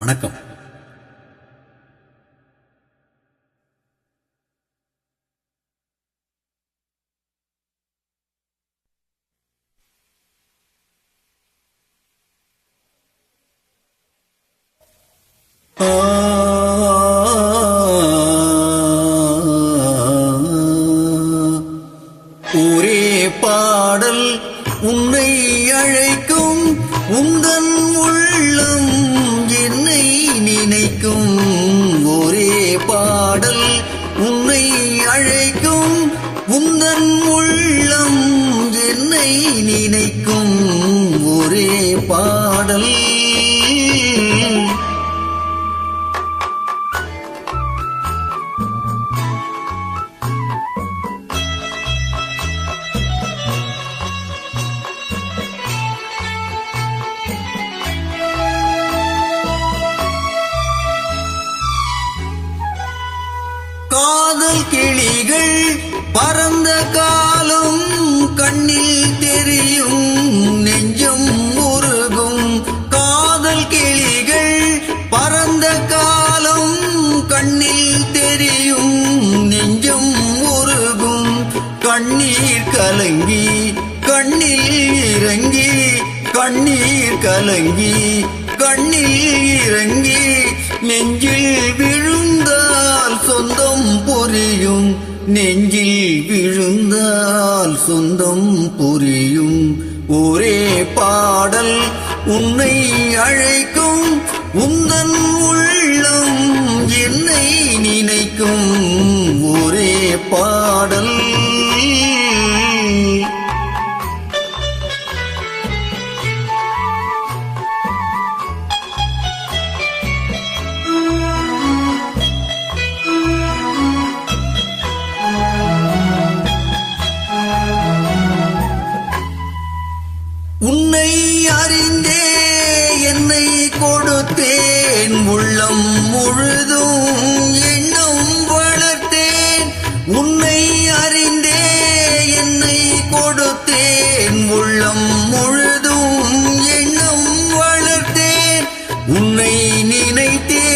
வணக்கம். ஒரே பாடல் உன்னை அழைக்கும், உந்தன் உள்ளம் என்னை நினைக்கும். ஒரே பாடல் உன்னை அழைக்கும், உந்தன் உள்ளம் என்னை நினைக்கும். ஒரே பாடல் காதல் கிளிகள் பறந்த காலம் கண்ணில் தெரியும், நெஞ்சம் உருகும். காதல் கிளிகள் பறந்த காலம் கண்ணில் தெரியும், நெஞ்சம் உருகும். கண்ணீர் கலங்கி கண்ணில் இறங்கி, கண்ணீர் கலங்கி கண்ணில் இறங்கி, நெஞ்சில் விழுந்தால் சொந்தம் புரியும். நெஞ்சில் விழுந்தால் சொந்தம் புரியும். ஒரே பாடல் உன்னை அழைக்கும், உந்தன் உள்ளம் என்னை நினைக்கும். ஒரே பாடல் உன்னை அறிந்தே என்னை கொடுத்தேன், உள்ளம் முழுதும் எண்ணம் வளர்த்தேன். உன்னை அறிந்தே என்னை கொடுத்தேன், உள்ளம் முழுதும் எண்ணம் வளர்த்தேன். உன்னை நினைத்தே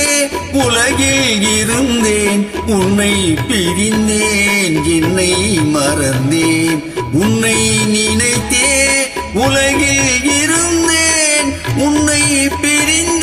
உலகில் இருந்தேன், உன்னை பிரிந்தேன், என்னை மறந்தேன். உன்னை நினைத்தே உலகில் இருந்தேன், உன்னை பிரிந்தேன்.